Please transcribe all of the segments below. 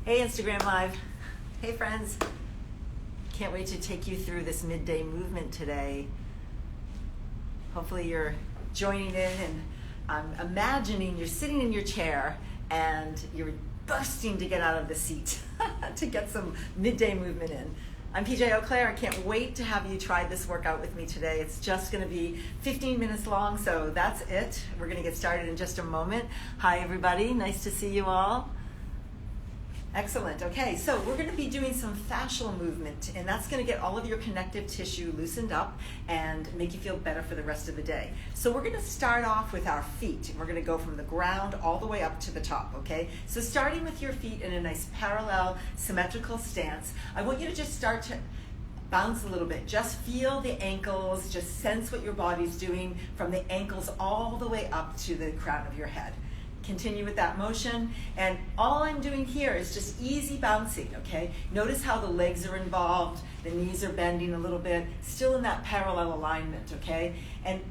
Hey Instagram Live. Hey friends. Can't wait to take you through this midday movement today. Hopefully you're joining in, and I'm imagining you're sitting in your chair and you're bursting to get out of the seat to get some midday movement in. I'm PJ Eau Claire. I can't wait to have you try this workout with me today. It's just going to be 15 minutes long, so that's it. We're going to get started in just a moment. Hi everybody, nice to see you all. Excellent. Okay, so we're going to be doing some fascial movement, and that's going to get all of your connective tissue loosened up and make you feel better for the rest of the day. So we're going to start off with our feet, and we're going to go from the ground all the way up to the top, okay? So starting with your feet in a nice parallel, symmetrical stance, I want you to just start to bounce a little bit. Just feel the ankles, just sense what your body's doing from the ankles all the way up to the crown of your head. Continue with that motion, and all I'm doing here is just easy bouncing, okay? Notice how the legs are involved, the knees are bending a little bit, still in that parallel alignment, okay? And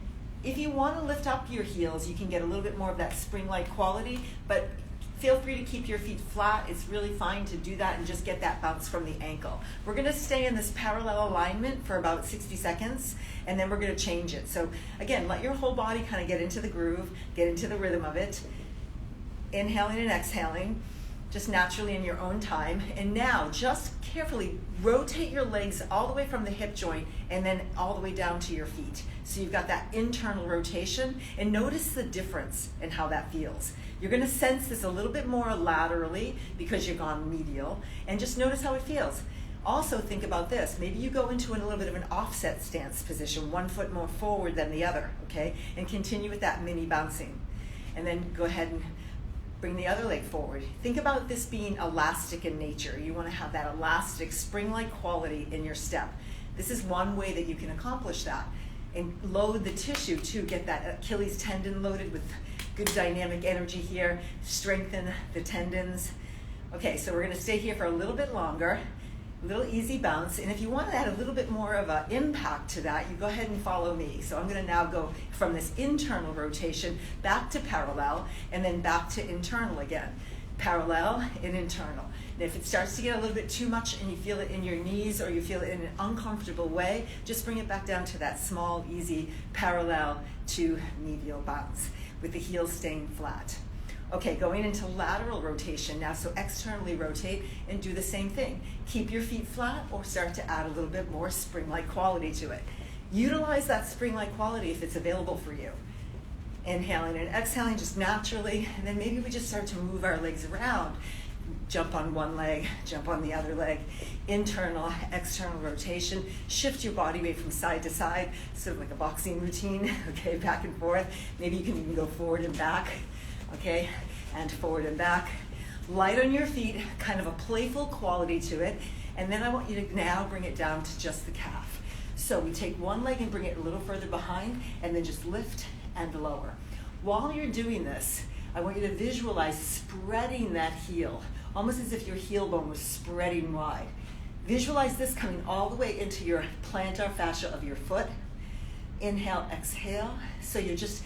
if you want to lift up your heels, you can get a little bit more of that spring-like quality, but feel free to keep your feet flat. It's really fine to do that and just get that bounce from the ankle. We're going to stay in this parallel alignment for about 60 seconds, and then we're going to change it. So again, let your whole body kind of get into the groove, get into the rhythm of it. Inhaling and exhaling, just naturally in your own time. And now, just carefully rotate your legs all the way from the hip joint and then all the way down to your feet. So you've got that internal rotation, and notice the difference in how that feels. You're going to sense this a little bit more laterally because you've gone medial, and just notice how it feels. Also think about this. Maybe you go into a little bit of an offset stance position, one foot more forward than the other, okay? And continue with that mini bouncing. And then go ahead and bring the other leg forward. Think about this being elastic in nature. You want to have that elastic, spring-like quality in your step. This is one way that you can accomplish that. And load the tissue too. Get that Achilles tendon loaded with good dynamic energy here. Strengthen the tendons. Okay, so we're going to stay here for a little bit longer. A little easy bounce, and if you want to add a little bit more of an impact to that, you go ahead and follow me. So I'm going to now go from this internal rotation back to parallel, and then back to internal again. Parallel and internal. And if it starts to get a little bit too much and you feel it in your knees or you feel it in an uncomfortable way, just bring it back down to that small, easy parallel to medial bounce with the heels staying flat. Okay, going into lateral rotation now, so externally rotate and do the same thing. Keep your feet flat or start to add a little bit more spring-like quality to it. Utilize that spring-like quality if it's available for you. Inhaling and exhaling just naturally, and then maybe we just start to move our legs around. Jump on one leg, jump on the other leg. Internal, external rotation. Shift your body weight from side to side, sort of like a boxing routine, okay, back and forth. Maybe you can even go forward and back. Okay, and forward and back. Light on your feet, kind of a playful quality to it. And then I want you to now bring it down to just the calf. So we take one leg and bring it a little further behind, and then just lift and lower. While you're doing this, I want you to visualize spreading that heel, almost as if your heel bone was spreading wide. Visualize this coming all the way into your plantar fascia of your foot. Inhale, exhale. So you're just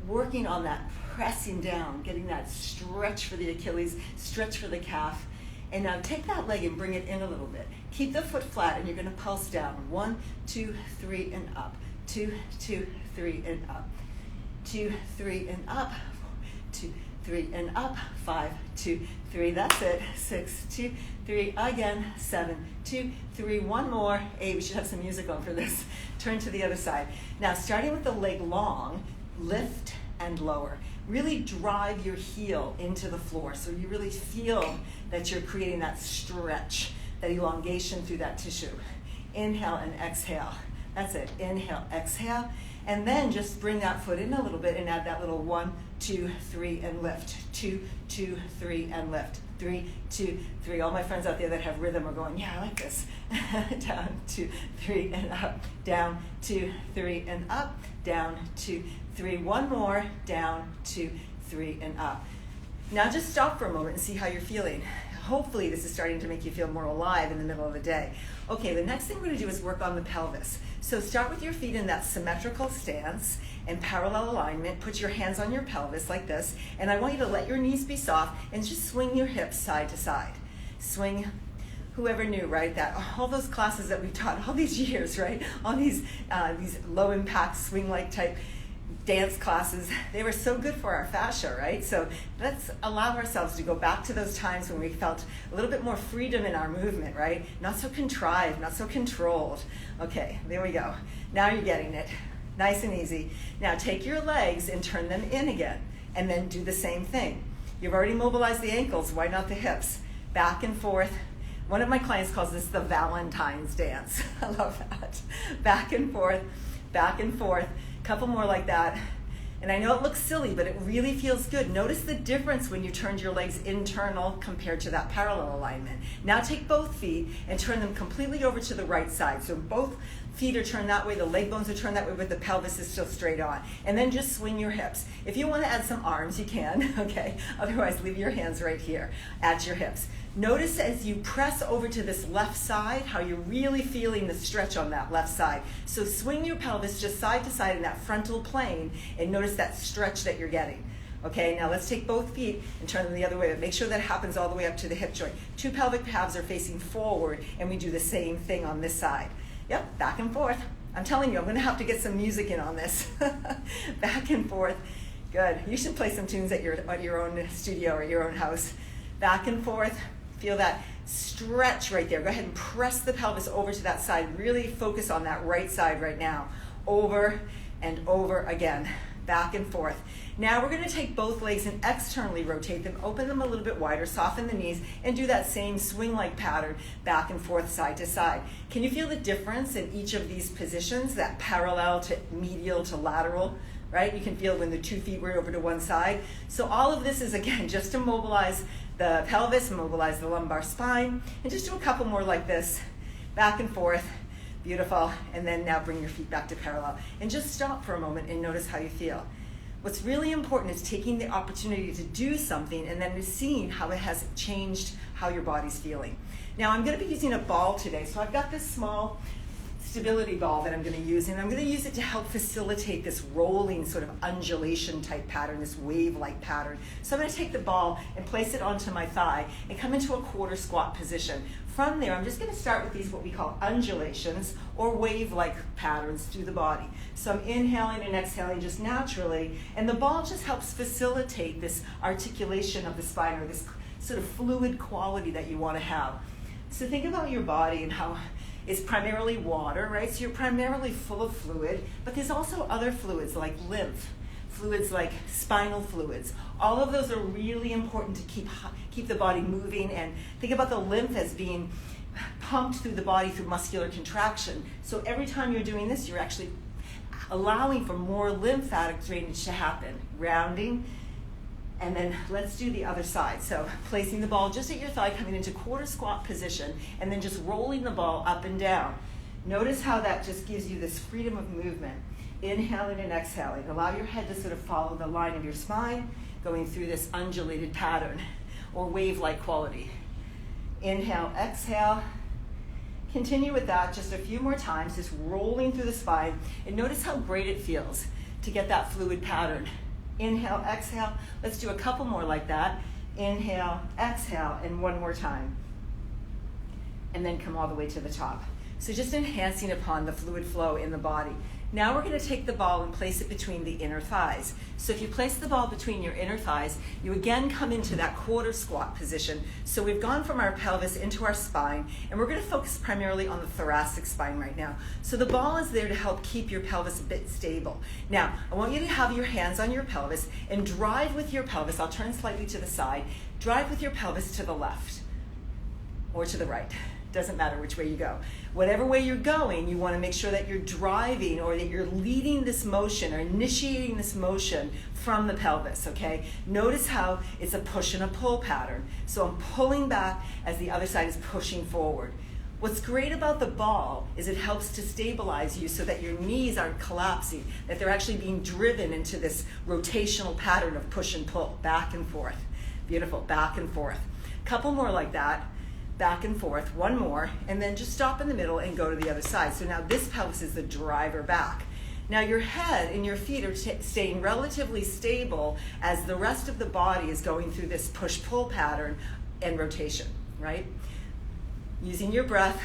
working on that, pressing down, getting that stretch for the Achilles, stretch for the calf. And now take that leg and bring it in a little bit. Keep the foot flat, and you're going to pulse down. 1, 2, 3, and up. 2, 2, 3, and up. 2, 3, and up. 2, 3, and up. 5, 2, 3. That's it. 6, 2, 3. Again. 7, 2, 3. One more. 8. We should have some music on for this. Turn to the other side. Now, starting with the leg long, lift and lower. Really drive your heel into the floor so you really feel that you're creating that stretch, that elongation through that tissue. Inhale and exhale. That's it. Inhale, exhale. And then just bring that foot in a little bit and add that little 1, 2, 3, and lift. 2, 2, 3, and lift. 3, 2, 3. All my friends out there that have rhythm are going, yeah, I like this. Down, 2, 3, and up. Down, 2, 3, and up. Down, 2, 3. One more. Down, 2, 3, and up. Now just stop for a moment and see how you're feeling. Hopefully this is starting to make you feel more alive in the middle of the day. Okay, the next thing we're going to do is work on the pelvis. So start with your feet in that symmetrical stance and parallel alignment. Put your hands on your pelvis like this, and I want you to let your knees be soft and just swing your hips side to side. swing. Whoever knew, right, that all those classes that we've taught all these years, right, all these low impact swing-like type dance classes, they were so good for our fascia, right? So let's allow ourselves to go back to those times when we felt a little bit more freedom in our movement, right? Not so contrived, not so controlled. Okay, there we go. Now you're getting it. Nice and easy. Now take your legs and turn them in again, and then do the same thing. You've already mobilized the ankles, why not the hips? Back and forth. One of my clients calls this the Valentine's dance. I love that. Back and forth, back and forth. Couple more like that. And I know it looks silly, but it really feels good. Notice the difference when you turned your legs internal compared to that parallel alignment. Now take both feet and turn them completely over to the right side. So both feet are turned that way, the leg bones are turned that way, but the pelvis is still straight on. And then just swing your hips. If you want to add some arms, you can, okay? Otherwise, leave your hands right here at your hips. Notice as you press over to this left side, how you're really feeling the stretch on that left side. So swing your pelvis just side to side in that frontal plane, and notice that stretch that you're getting. Okay, now let's take both feet and turn them the other way, but make sure that happens all the way up to the hip joint. Two pelvic halves are facing forward, and we do the same thing on this side. Yep, back and forth. I'm telling you, I'm gonna have to get some music in on this. Back and forth. Good. You should play some tunes at your own studio or your own house. Back and forth. Feel that stretch right there. Go ahead and press the pelvis over to that side. Really focus on that right side right now. Over and over again. Back and forth. Now we're going to take both legs and externally rotate them, open them a little bit wider, soften the knees, and do that same swing-like pattern back and forth, side to side. Can you feel the difference in each of these positions, that parallel to medial to lateral, right? You can feel when the 2 feet were over to one side. So all of this is, again, just to mobilize the pelvis, mobilize the lumbar spine, and just do a couple more like this, back and forth. Beautiful. And then now bring your feet back to parallel. And just stop for a moment and notice how you feel. What's really important is taking the opportunity to do something and then seeing how it has changed how your body's feeling. Now I'm going to be using a ball today. So I've got this small stability ball that I'm going to use, and I'm going to use it to help facilitate this rolling sort of undulation type pattern, this wave-like pattern. So I'm going to take the ball and place it onto my thigh and come into a quarter squat position. From there, I'm just going to start with these what we call undulations or wave-like patterns through the body. So I'm inhaling and exhaling just naturally, and the ball just helps facilitate this articulation of the spine, or this sort of fluid quality that you want to have. So think about your body and how it's primarily water, right? So you're primarily full of fluid, but there's also other fluids like lymph, fluids like spinal fluids. All of those are really important to keep the body moving, and think about the lymph as being pumped through the body through muscular contraction. So every time you're doing this, you're actually allowing for more lymphatic drainage to happen. Rounding, and then let's do the other side. So placing the ball just at your thigh, coming into quarter squat position, and then just rolling the ball up and down. Notice how that just gives you this freedom of movement. Inhaling and exhaling. Allow your head to sort of follow the line of your spine, going through this undulated pattern or wave-like quality. Inhale, exhale. Continue with that just a few more times, just rolling through the spine, and notice how great it feels to get that fluid pattern. Inhale, exhale. Let's do a couple more like that. Inhale, exhale, and one more time. And then come all the way to the top. So just enhancing upon the fluid flow in the body. Now we're going to take the ball and place it between the inner thighs. So if you place the ball between your inner thighs, you again come into that quarter squat position. So we've gone from our pelvis into our spine, and we're going to focus primarily on the thoracic spine right now. So the ball is there to help keep your pelvis a bit stable. Now, I want you to have your hands on your pelvis and drive with your pelvis. I'll turn slightly to the side. Drive with your pelvis to the left or to the right. Doesn't matter which way you go. Whatever way you're going, you want to make sure that you're driving, or that you're leading this motion or initiating this motion from the pelvis, okay? Notice how it's a push and a pull pattern. So I'm pulling back as the other side is pushing forward. What's great about the ball is it helps to stabilize you so that your knees aren't collapsing, that they're actually being driven into this rotational pattern of push and pull, back and forth. Beautiful, back and forth. Couple more like that. Back and forth, one more, and then just stop in the middle and go to the other side. So now this pelvis is the driver back. Now your head and your feet are staying relatively stable as the rest of the body is going through this push-pull pattern and rotation. right? Using your breath,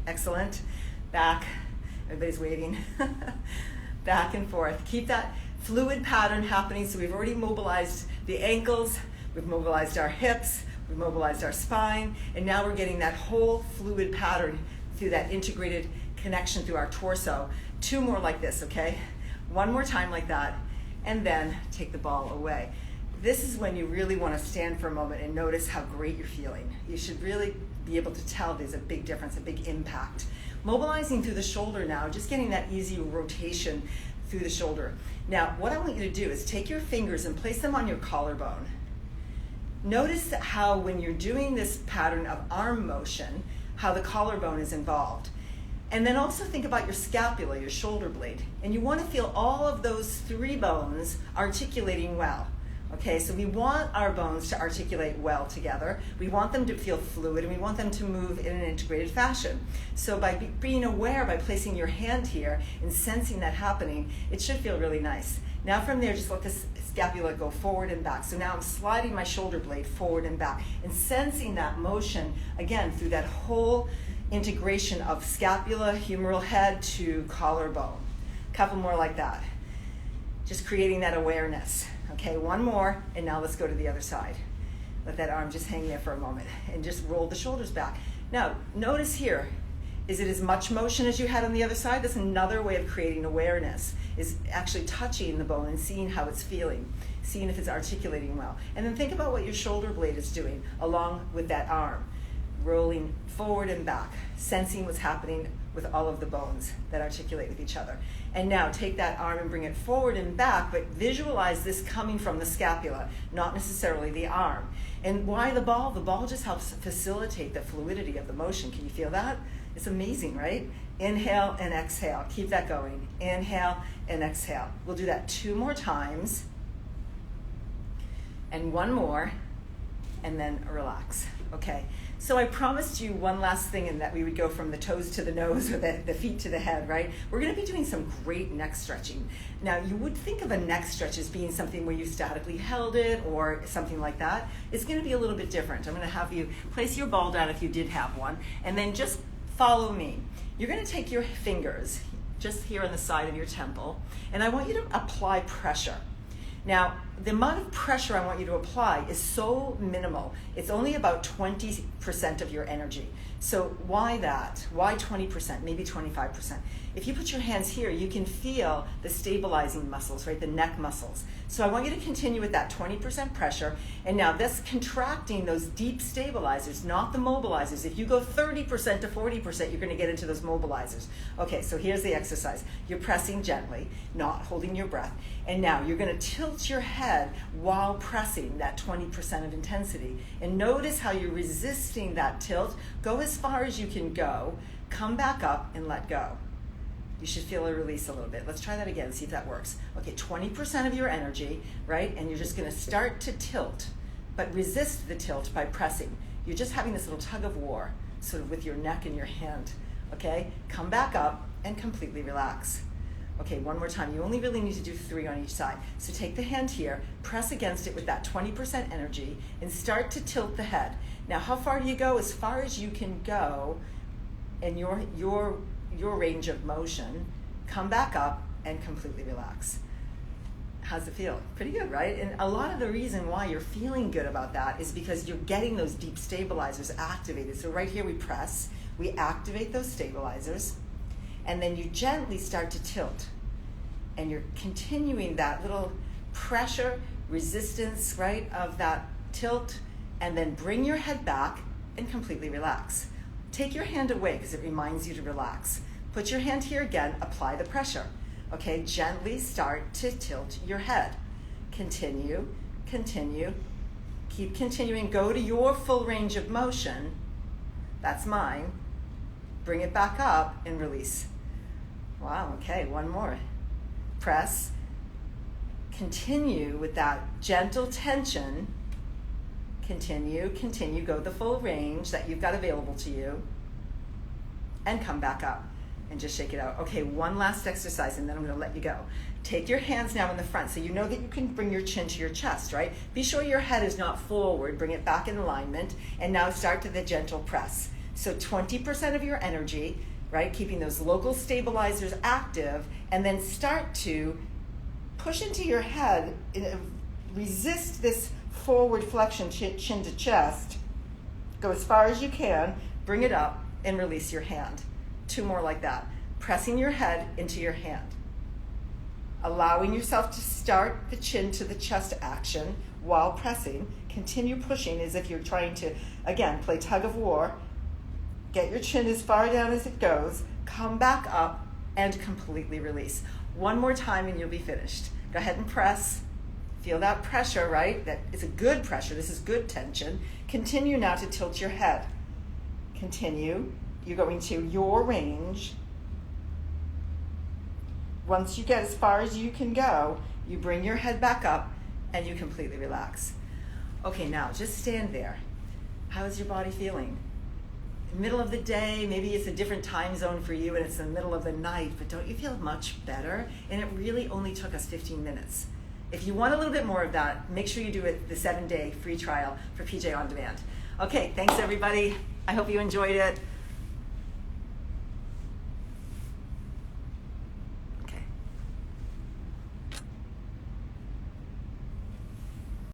excellent, back, everybody's waiting, back and forth. Keep that fluid pattern happening. So we've already mobilized the ankles, we've mobilized our hips, we've mobilized our spine, and now we're getting that whole fluid pattern through that integrated connection through our torso. 2 more like this, okay? 1 more time like that, and then take the ball away. This is when you really want to stand for a moment and notice how great you're feeling. You should really be able to tell there's a big difference, a big impact. Mobilizing through the shoulder now, just getting that easy rotation through the shoulder. Now, what I want you to do is take your fingers and place them on your collarbone. Notice how when you're doing this pattern of arm motion, how the collarbone is involved. And then also think about your scapula, your shoulder blade. And you want to feel all of those 3 bones articulating well. Okay, so we want our bones to articulate well together. We want them to feel fluid, and we want them to move in an integrated fashion. So by being aware, by placing your hand here and sensing that happening, it should feel really nice. Now from there, just let the scapula go forward and back. So now I'm sliding my shoulder blade forward and back and sensing that motion, again, through that whole integration of scapula, humeral head to collarbone. A couple more like that. Just creating that awareness. Okay, 1 more, and now let's go to the other side. Let that arm just hang there for a moment, and just roll the shoulders back. Now, notice here, is it as much motion as you had on the other side? That's another way of creating awareness, is actually touching the bone and seeing how it's feeling, seeing if it's articulating well. And then think about what your shoulder blade is doing along with that arm, rolling forward and back, sensing what's happening with all of the bones that articulate with each other. And now take that arm and bring it forward and back, but visualize this coming from the scapula, not necessarily the arm. And why the ball? The ball just helps facilitate the fluidity of the motion. Can you feel that? It's amazing, right? Inhale and exhale. Keep that going. Inhale and exhale. We'll do that 2 more times. And 1 more, and then relax. Okay, so I promised you one last thing, in that we would go from the toes to the nose, or the feet to the head, right? We're going to be doing some great neck stretching. Now, you would think of a neck stretch as being something where you statically held it or something like that. It's going to be a little bit different. I'm going to have you place your ball down if you did have one, and then just follow me. You're going to take your fingers just here on the side of your temple, and I want you to apply pressure. Now, the amount of pressure I want you to apply is so minimal. It's only about 20% of your energy. So why that? Why 20%, maybe 25%? If you put your hands here, you can feel the stabilizing muscles, right? The neck muscles. So I want you to continue with that 20% pressure. And now that's contracting those deep stabilizers, not the mobilizers. If you go 30% to 40%, you're going to get into those mobilizers. Okay, so here's the exercise. You're pressing gently, not holding your breath. And now you're going to tilt your head while pressing that 20% of intensity. And notice how you're resisting that tilt. Go as far as you can go. Come back up and let go. You should feel a release a little bit. Let's try that again, see if that works. Okay, 20% of your energy, right? And you're just going to start to tilt, but resist the tilt by pressing. You're just having this little tug of war, sort of with your neck and your hand, okay? Come back up and completely relax. Okay, 1 more time. You only really need to do 3 on each side. So take the hand here, press against it with that 20% energy, and start to tilt the head. Now, how far do you go? As far as you can go in your range of motion. Come back up and completely relax. How's it feel? Pretty good, right? And a lot of the reason why you're feeling good about that is because you're getting those deep stabilizers activated. So right here we press, we activate those stabilizers, and then you gently start to tilt. And you're continuing that little pressure, resistance, right, of that tilt, and then bring your head back and completely relax. Take your hand away because it reminds you to relax. Put your hand here again, apply the pressure. Okay, gently start to tilt your head. Continue, continue, keep continuing. Go to your full range of motion. That's mine. Bring it back up and release. Wow, okay, 1 more. Press. Continue with that gentle tension. Continue, continue, go the full range that you've got available to you. And come back up. and just shake it out. Okay, one last exercise, and then I'm going to let you go. Take your hands now in the front, so you know that you can bring your chin to your chest, right? Be sure your head is not forward. Bring it back in alignment, and now start to the gentle press. So 20% of your energy, right? Keeping those local stabilizers active, and then start to push into your head. Resist this forward flexion, chin to chest. Go as far as you can. Bring it up and release your hand. 2 more like that. Pressing your head into your hand. Allowing yourself to start the chin to the chest action while pressing. Continue pushing as if you're trying to, again, play tug of war. Get your chin as far down as it goes. Come back up and completely release. 1 more time and you'll be finished. Go ahead and press. Feel that pressure, right? That is a good pressure. This is good tension. Continue now to tilt your head. Continue. You're going to your range. Once you get as far as you can go, you bring your head back up and you completely relax. Okay, now just stand there. How is your body feeling? Middle of the day, maybe it's a different time zone for you and it's the middle of the night, but don't you feel much better? And it really only took us 15 minutes. If you want a little bit more of that, make sure you do it the 7-day free trial for PJ On Demand. Okay, thanks everybody. I hope you enjoyed it.